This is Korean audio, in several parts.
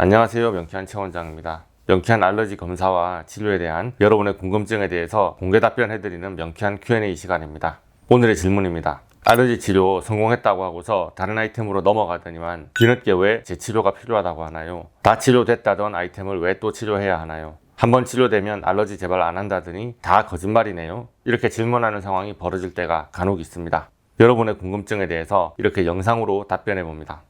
안녕하세요. 명쾌한 최원장입니다. 명쾌한 알러지 검사와 치료에 대한 여러분의 궁금증에 대해서 공개 답변해드리는 명쾌한 Q&A 시간입니다. 오늘의 질문입니다. 알러지 치료 성공했다고 하고서 다른 아이템으로 넘어가더니만 뒤늦게 왜 재치료가 필요하다고 하나요? 다 치료됐다던 아이템을 왜 또 치료해야 하나요? 한번 치료되면 알러지 재발 안 한다더니 다 거짓말이네요. 이렇게 질문하는 상황이 벌어질 때가 간혹 있습니다. 여러분의 궁금증에 대해서 이렇게 영상으로 답변해 봅니다.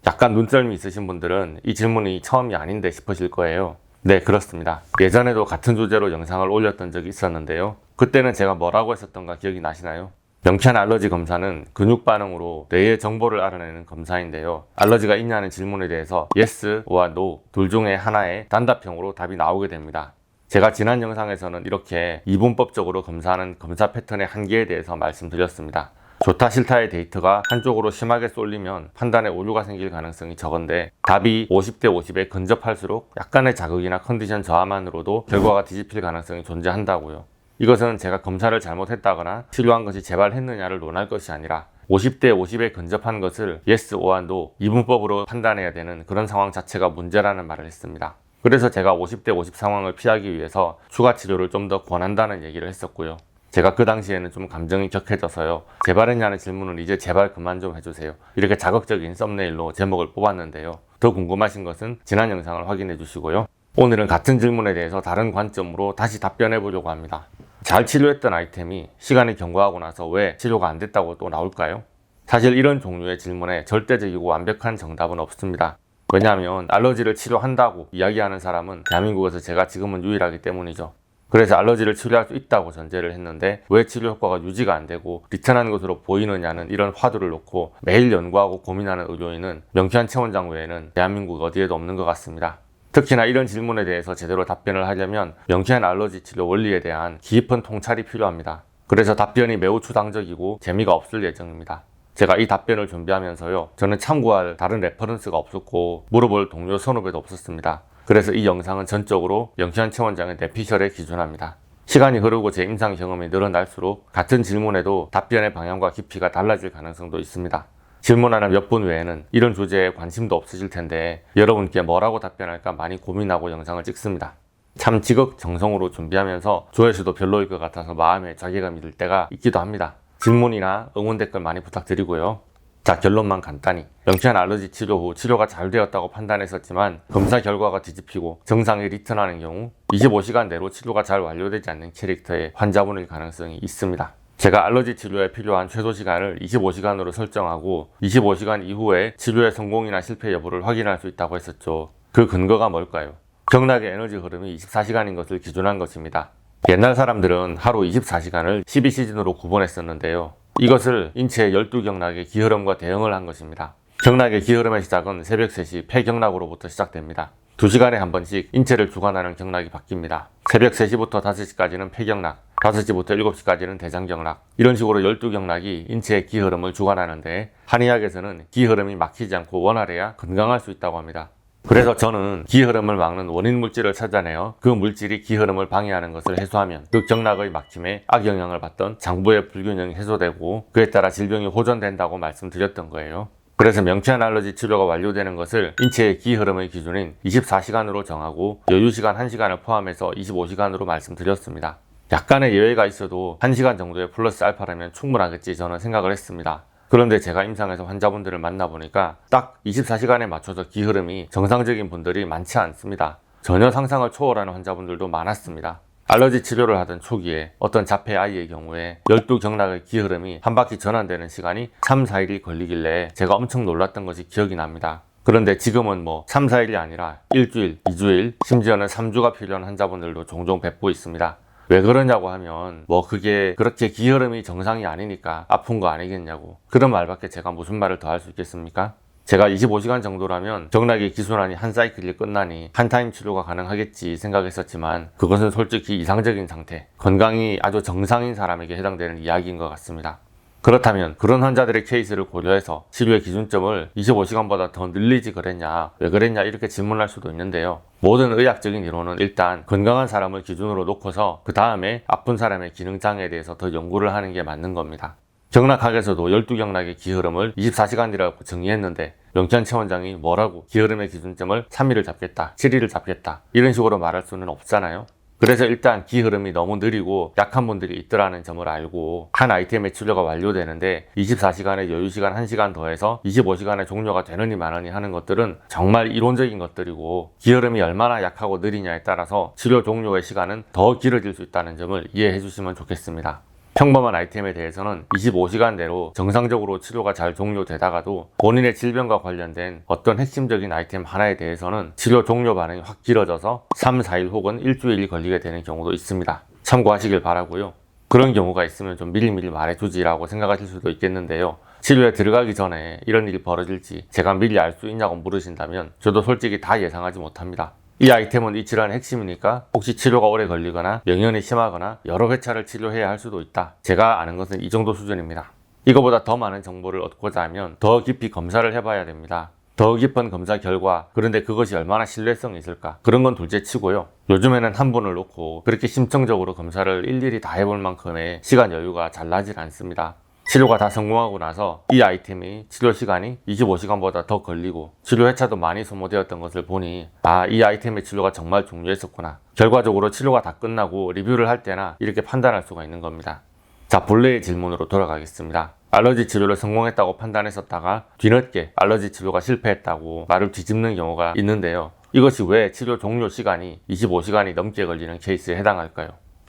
약간 눈썰미 있으신 분들은 이 질문이 처음이 아닌데 싶으실 거예요. 네, 그렇습니다. 예전에도 같은 주제로 영상을 올렸던 적이 있었는데요. 그때는 제가 뭐라고 했었던가 기억이 나시나요? 명쾌한 알러지 검사는 근육 반응으로 뇌의 정보를 알아내는 검사인데요. 알러지가 있냐는 질문에 대해서 Yes와 No 둘 중에 하나의 단답형으로 답이 나오게 됩니다. 제가 지난 영상에서는 이렇게 이분법적으로 검사하는 검사 패턴의 한계에 대해서 말씀드렸습니다. 좋다 싫다의 데이터가 한쪽으로 심하게 쏠리면 판단에 오류가 생길 가능성이 적은데 답이 50대 50에 근접할수록 약간의 자극이나 컨디션 저하만으로도 결과가 뒤집힐 가능성이 존재한다고요. 이것은 제가 검사를 잘못했다거나 치료한 것이 재발했느냐를 논할 것이 아니라 50대 50에 근접한 것을 Yes or No 이분법으로 판단해야 되는 그런 상황 자체가 문제라는 말을 했습니다. 그래서 제가 50대 50 상황을 피하기 위해서 추가 치료를 좀 더 권한다는 얘기를 했었고요. 제가 그 당시에는 좀 감정이 격해져서요. 재발했냐는 질문은 이제 제발 그만 좀 해주세요. 이렇게 자극적인 썸네일로 제목을 뽑았는데요. 더 궁금하신 것은 지난 영상을 확인해 주시고요. 오늘은 같은 질문에 대해서 다른 관점으로 다시 답변해 보려고 합니다. 잘 치료했던 아이템이 시간이 경과하고 나서 왜 치료가 안 됐다고 또 나올까요? 사실 이런 종류의 질문에 절대적이고 완벽한 정답은 없습니다. 왜냐하면 알러지를 치료한다고 이야기하는 사람은 대한민국에서 제가 지금은 유일하기 때문이죠. 그래서 알러지를 치료할 수 있다고 전제를 했는데 왜 치료 효과가 유지가 안 되고 리턴한 것으로 보이느냐는 이런 화두를 놓고 매일 연구하고 고민하는 의료인은 명쾌한 최원장 외에는 대한민국 어디에도 없는 것 같습니다. 특히나 이런 질문에 대해서 제대로 답변을 하려면 명쾌한 알러지 치료 원리에 대한 깊은 통찰이 필요합니다. 그래서 답변이 매우 추상적이고 재미가 없을 예정입니다. 제가 이 답변을 준비하면서요, 저는 참고할 다른 레퍼런스가 없었고 물어볼 동료 선후배도 없었습니다. 그래서 이 영상은 전적으로 명쾌한 최원장의 뇌피셜에 기준합니다. 시간이 흐르고 제 임상 경험이 늘어날수록 같은 질문에도 답변의 방향과 깊이가 달라질 가능성도 있습니다. 질문하는 몇 분 외에는 이런 주제에 관심도 없으실 텐데 여러분께 뭐라고 답변할까 많이 고민하고 영상을 찍습니다. 참 지극정성으로 준비하면서 조회수도 별로일 것 같아서 마음에 자괴감이 들 때가 있기도 합니다. 질문이나 응원 댓글 많이 부탁드리고요. 자, 결론만 간단히. 명쾌한 알러지 치료 후 치료가 잘 되었다고 판단했었지만 검사 결과가 뒤집히고 정상에 리턴하는 경우 25시간 내로 치료가 잘 완료되지 않는 캐릭터의 환자분일 가능성이 있습니다. 제가 알러지 치료에 필요한 최소 시간을 25시간으로 설정하고 25시간 이후에 치료의 성공이나 실패 여부를 확인할 수 있다고 했었죠. 그 근거가 뭘까요? 경락의 에너지 흐름이 24시간인 것을 기준한 것입니다. 옛날 사람들은 하루 24시간을 12시즌으로 구분했었는데요. 이것을 인체의 12경락의 기흐름과 대응을 한 것입니다. 경락의 기흐름의 시작은 새벽 3시 폐경락으로부터 시작됩니다. 2시간에 한 번씩 인체를 주관하는 경락이 바뀝니다. 새벽 3시부터 5시까지는 폐경락, 5시부터 7시까지는 대장경락, 이런 식으로 12경락이 인체의 기흐름을 주관하는데 한의학에서는 기흐름이 막히지 않고 원활해야 건강할 수 있다고 합니다. 그래서 저는 기흐름을 막는 원인 물질을 찾아내어 그 물질이 기흐름을 방해하는 것을 해소하면 그 경락의 막힘에 악영향을 받던 장부의 불균형이 해소되고 그에 따라 질병이 호전된다고 말씀드렸던 거예요. 그래서 명쾌한 알러지 치료가 완료되는 것을 인체의 기흐름의 기준인 24시간으로 정하고 여유시간 1시간을 포함해서 25시간으로 말씀드렸습니다. 약간의 예외가 있어도 1시간 정도의 플러스 알파라면 충분하겠지 저는 생각을 했습니다. 그런데 제가 임상에서 환자분들을 만나보니까 딱 24시간에 맞춰서 기흐름이 정상적인 분들이 많지 않습니다. 전혀 상상을 초월하는 환자분들도 많았습니다. 알러지 치료를 하던 초기에 어떤 자폐 아이의 경우에 12경락의 기흐름이 한 바퀴 전환되는 시간이 3, 4일이 걸리길래 제가 엄청 놀랐던 것이 기억이 납니다. 그런데 지금은 3, 4일이 아니라 일주일, 2주일, 심지어는 3주가 필요한 환자분들도 종종 뵙고 있습니다. 왜 그러냐고 하면 그게 그렇게 기흐름이 정상이 아니니까 아픈 거 아니겠냐고, 그런 말밖에 제가 무슨 말을 더 할 수 있겠습니까? 제가 25시간 정도라면 경락의 기순환이 한 사이클이 끝나니 한타임 치료가 가능하겠지 생각했었지만 그것은 솔직히 이상적인 상태, 건강이 아주 정상인 사람에게 해당되는 이야기인 것 같습니다. 그렇다면 그런 환자들의 케이스를 고려해서 치료의 기준점을 25시간보다 더 늘리지 그랬냐, 왜 그랬냐 이렇게 질문할 수도 있는데요. 모든 의학적인 이론은 일단 건강한 사람을 기준으로 놓고서 그 다음에 아픈 사람의 기능장애에 대해서 더 연구를 하는 게 맞는 겁니다. 경락학에서도 12경락의 기흐름을 24시간이라고 정의했는데 명찬 최 원장이 뭐라고 기흐름의 기준점을 3일을 잡겠다, 7일을 잡겠다 이런 식으로 말할 수는 없잖아요. 그래서 일단 기흐름이 너무 느리고 약한 분들이 있더라는 점을 알고 한 아이템의 치료가 완료되는데 24시간에 여유시간 1시간 더해서 25시간에 종료가 되느니 마느니 하는 것들은 정말 이론적인 것들이고 기흐름이 얼마나 약하고 느리냐에 따라서 치료 종료의 시간은 더 길어질 수 있다는 점을 이해해 주시면 좋겠습니다. 평범한 아이템에 대해서는 25시간 내로 정상적으로 치료가 잘 종료되다가도 본인의 질병과 관련된 어떤 핵심적인 아이템 하나에 대해서는 치료 종료 반응이 확 길어져서 3, 4일 혹은 일주일이 걸리게 되는 경우도 있습니다. 참고하시길 바라고요. 그런 경우가 있으면 좀 미리미리 말해주지라고 생각하실 수도 있겠는데요. 치료에 들어가기 전에 이런 일이 벌어질지 제가 미리 알 수 있냐고 물으신다면 저도 솔직히 다 예상하지 못합니다. 이 아이템은 이 질환의 핵심이니까 혹시 치료가 오래 걸리거나 명현이 심하거나 여러 회차를 치료해야 할 수도 있다. 제가 아는 것은 이 정도 수준입니다. 이거보다 더 많은 정보를 얻고자 하면 더 깊이 검사를 해봐야 됩니다. 더 깊은 검사 결과, 그런데 그것이 얼마나 신뢰성이 있을까? 그런 건 둘째 치고요. 요즘에는 한 분을 놓고 그렇게 심층적으로 검사를 일일이 다 해볼 만큼의 시간 여유가 잘 나질 않습니다. 치료가 다 성공하고 나서 이 아이템이 치료 시간이 25시간보다 더 걸리고 치료 회차도 많이 소모되었던 것을 보니 이 아이템의 치료가 정말 중요했었구나. 결과적으로 치료가 다 끝나고 리뷰를 할 때나 이렇게 판단할 수가 있는 겁니다. 자, 본래의 질문으로 돌아가겠습니다. 알러지 치료를 성공했다고 판단했었다가 뒤늦게 알러지 치료가 실패했다고 말을 뒤집는 경우가 있는데요. 이것이 왜 치료 종료 시간이 25시간이 넘게 걸리는 케이스에 해당할까요?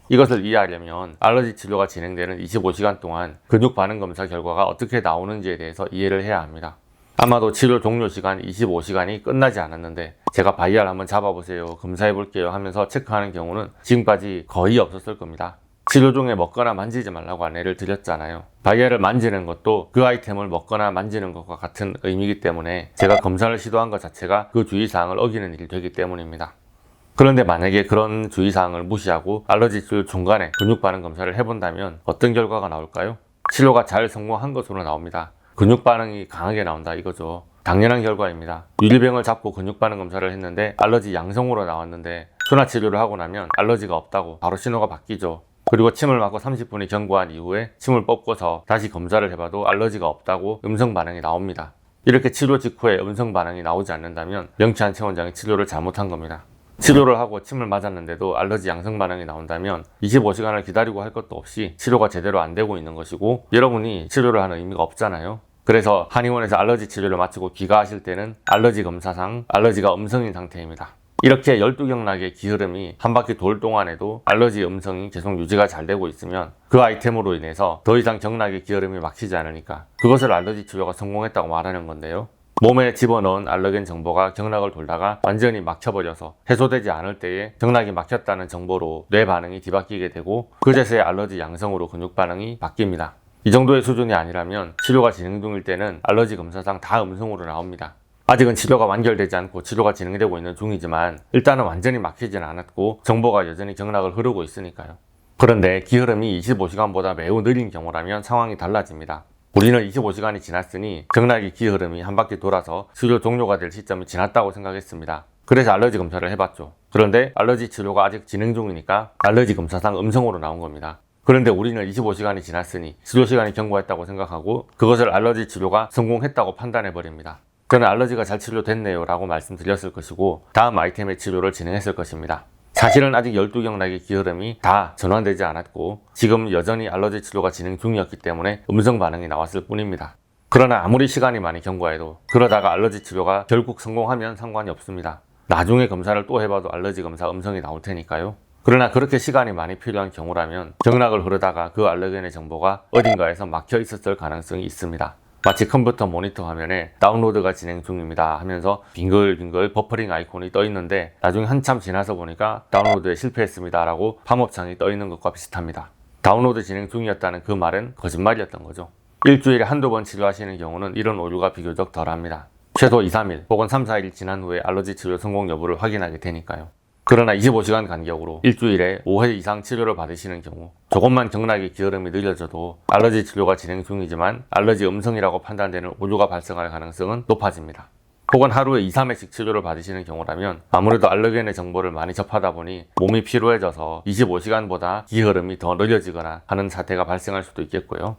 이것을 이해하려면 알러지 치료가 진행되는 25시간 동안 근육 반응 검사 결과가 어떻게 나오는지에 대해서 이해를 해야 합니다. 아마도 치료 종료 시간 25시간이 끝나지 않았는데 제가 바이알 한번 잡아보세요, 검사해 볼게요 하면서 체크하는 경우는 지금까지 거의 없었을 겁니다. 치료 중에 먹거나 만지지 말라고 안내를 드렸잖아요. 바이알을 만지는 것도 그 아이템을 먹거나 만지는 것과 같은 의미이기 때문에 제가 검사를 시도한 것 자체가 그 주의사항을 어기는 일이 되기 때문입니다. 그런데 만약에 그런 주의사항을 무시하고 알러지 치료 중간에 근육 반응 검사를 해본다면 어떤 결과가 나올까요? 치료가 잘 성공한 것으로 나옵니다. 근육 반응이 강하게 나온다 이거죠. 당연한 결과입니다. 유리병을 잡고 근육 반응 검사를 했는데 알러지 양성으로 나왔는데 순화 치료를 하고 나면 알러지가 없다고 바로 신호가 바뀌죠. 그리고 침을 맞고 30분이 경과한 이후에 침을 뽑고서 다시 검사를 해봐도 알러지가 없다고 음성 반응이 나옵니다. 이렇게 치료 직후에 음성 반응이 나오지 않는다면 명치한 최 원장이 치료를 잘못한 겁니다. 치료를 하고 침을 맞았는데도 알러지 양성 반응이 나온다면 25시간을 기다리고 할 것도 없이 치료가 제대로 안 되고 있는 것이고 여러분이 치료를 하는 의미가 없잖아요. 그래서 한의원에서 알러지 치료를 마치고 귀가하실 때는 알러지 검사상 알러지가 음성인 상태입니다. 이렇게 12경락의 기흐름이 한 바퀴 돌 동안에도 알러지 음성이 계속 유지가 잘 되고 있으면 그 아이템으로 인해서 더 이상 경락의 기흐름이 막히지 않으니까 그것을 알러지 치료가 성공했다고 말하는 건데요. 몸에 집어넣은 알러겐 정보가 경락을 돌다가 완전히 막혀버려서 해소되지 않을 때에 경락이 막혔다는 정보로 뇌 반응이 뒤바뀌게 되고 그제서야 알러지 양성으로 근육 반응이 바뀝니다. 이 정도의 수준이 아니라면 치료가 진행 중일 때는 알러지 검사상 다 음성으로 나옵니다. 아직은 치료가 완결되지 않고 치료가 진행되고 있는 중이지만 일단은 완전히 막히진 않았고 정보가 여전히 경락을 흐르고 있으니까요. 그런데 기흐름이 25시간보다 매우 느린 경우라면 상황이 달라집니다. 우리는 25시간이 지났으니 경락의 기흐름이 한 바퀴 돌아서 치료 종료가 될 시점이 지났다고 생각했습니다. 그래서 알러지 검사를 해봤죠. 그런데 알러지 치료가 아직 진행 중이니까 알러지 검사상 음성으로 나온 겁니다. 그런데 우리는 25시간이 지났으니 치료 시간이 경과했다고 생각하고 그것을 알러지 치료가 성공했다고 판단해버립니다. 저는 알러지가 잘 치료됐네요 라고 말씀드렸을 것이고 다음 아이템의 치료를 진행했을 것입니다. 사실은 아직 12경락의 기흐름이 다 전환되지 않았고 지금 여전히 알러지 치료가 진행 중이었기 때문에 음성 반응이 나왔을 뿐입니다. 그러나 아무리 시간이 많이 경과해도 그러다가 알러지 치료가 결국 성공하면 상관이 없습니다. 나중에 검사를 또 해봐도 알러지 검사 음성이 나올 테니까요. 그러나 그렇게 시간이 많이 필요한 경우라면 경락을 흐르다가 그 알러겐의 정보가 어딘가에서 막혀 있었을 가능성이 있습니다. 마치 컴퓨터 모니터 화면에 다운로드가 진행 중입니다 하면서 빙글빙글 버퍼링 아이콘이 떠 있는데 나중에 한참 지나서 보니까 다운로드에 실패했습니다 라고 팝업창이 떠 있는 것과 비슷합니다. 다운로드 진행 중이었다는 그 말은 거짓말이었던 거죠. 일주일에 한두 번 치료하시는 경우는 이런 오류가 비교적 덜합니다. 최소 2, 3일 혹은 3, 4일 지난 후에 알러지 치료 성공 여부를 확인하게 되니까요. 그러나 25시간 간격으로 일주일에 5회 이상 치료를 받으시는 경우 조금만 경락의 기흐름이 느려져도 알러지 치료가 진행 중이지만 알러지 음성이라고 판단되는 오류가 발생할 가능성은 높아집니다. 혹은 하루에 2, 3회씩 치료를 받으시는 경우라면 아무래도 알러겐의 정보를 많이 접하다 보니 몸이 피로해져서 25시간보다 기흐름이 더 느려지거나 하는 사태가 발생할 수도 있겠고요.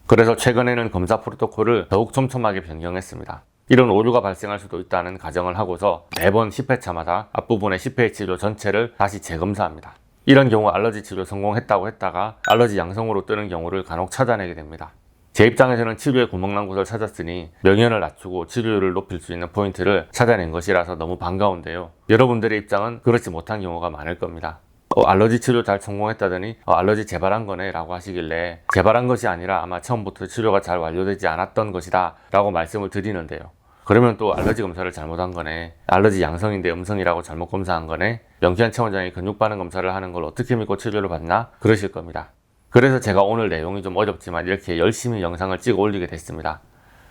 그래서 최근에는 검사 프로토콜을 더욱 촘촘하게 변경했습니다. 이런 오류가 발생할 수도 있다는 가정을 하고서 매번 10회차마다 앞부분의 10회 치료 전체를 다시 재검사합니다. 이런 경우 알러지 치료 성공했다고 했다가 알러지 양성으로 뜨는 경우를 간혹 찾아내게 됩니다. 제 입장에서는 치료에 구멍난 곳을 찾았으니 명연을 낮추고 치료율을 높일 수 있는 포인트를 찾아낸 것이라서 너무 반가운데요. 여러분들의 입장은 그렇지 못한 경우가 많을 겁니다. 알러지 치료 잘 성공했다더니 알러지 재발한 거네 라고 하시길래 재발한 것이 아니라 아마 처음부터 치료가 잘 완료되지 않았던 것이다 라고 말씀을 드리는데요. 그러면 또 알러지 검사를 잘못한 거네, 알러지 양성인데 음성이라고 잘못 검사한 거네, 명쾌한 체원장이 근육 반응 검사를 하는 걸 어떻게 믿고 치료를 받나 그러실 겁니다. 그래서 제가 오늘 내용이 좀 어렵지만 이렇게 열심히 영상을 찍어 올리게 됐습니다.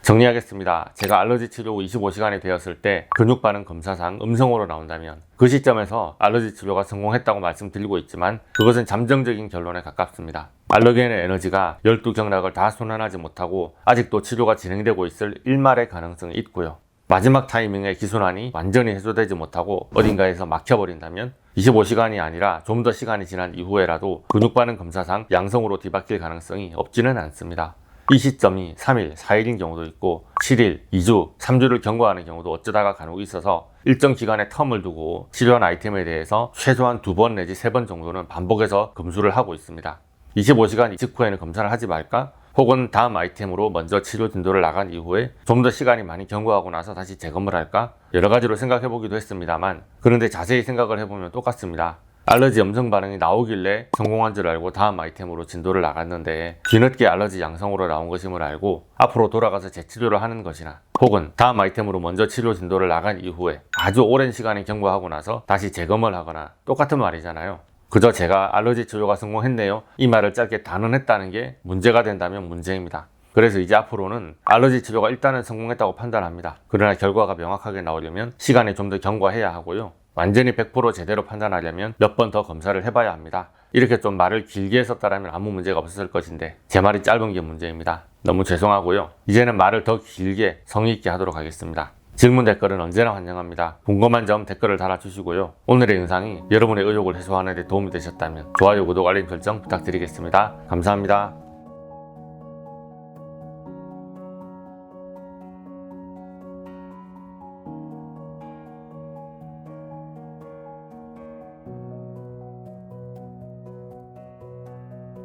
정리하겠습니다. 제가 알러지 치료 후 25시간이 되었을 때 근육 반응 검사상 음성으로 나온다면 그 시점에서 알러지 치료가 성공했다고 말씀드리고 있지만 그것은 잠정적인 결론에 가깝습니다. 알러겐의 에너지가 12경락을 다 순환하지 못하고 아직도 치료가 진행되고 있을 일말의 가능성이 있고요. 마지막 타이밍에 기순환이 완전히 해소되지 못하고 어딘가에서 막혀버린다면 25시간이 아니라 좀 더 시간이 지난 이후에라도 근육 반응 검사상 양성으로 뒤바뀔 가능성이 없지는 않습니다. 이 시점이 3일, 4일인 경우도 있고 7일, 2주, 3주를 경과하는 경우도 어쩌다가 간혹 있어서 일정 기간의 텀을 두고 치료한 아이템에 대해서 최소한 2번 내지 3번 정도는 반복해서 검수를 하고 있습니다. 25시간 직후에는 검사를 하지 말까? 혹은 다음 아이템으로 먼저 치료 진도를 나간 이후에 좀 더 시간이 많이 경과하고 나서 다시 재검을 할까? 여러 가지로 생각해 보기도 했습니다만 그런데 자세히 생각을 해보면 똑같습니다. 알러지 염성 반응이 나오길래 성공한 줄 알고 다음 아이템으로 진도를 나갔는데 뒤늦게 알러지 양성으로 나온 것임을 알고 앞으로 돌아가서 재치료를 하는 것이나 혹은 다음 아이템으로 먼저 치료 진도를 나간 이후에 아주 오랜 시간이 경과하고 나서 다시 재검을 하거나 똑같은 말이잖아요. 그저 제가 알러지 치료가 성공했네요 이 말을 짧게 단언했다는 게 문제가 된다면 문제입니다. 그래서 이제 앞으로는 알러지 치료가 일단은 성공했다고 판단합니다. 그러나 결과가 명확하게 나오려면 시간이 좀 더 경과해야 하고요. 완전히 100% 제대로 판단하려면 몇 번 더 검사를 해봐야 합니다. 이렇게 좀 말을 길게 했었다면 아무 문제가 없었을 것인데 제 말이 짧은 게 문제입니다. 너무 죄송하고요. 이제는 말을 더 길게 성의 있게 하도록 하겠습니다. 질문 댓글은 언제나 환영합니다. 궁금한 점 댓글을 달아주시고요. 오늘의 영상이 여러분의 의욕을 해소하는 데 도움이 되셨다면 좋아요, 구독, 알림 설정 부탁드리겠습니다. 감사합니다.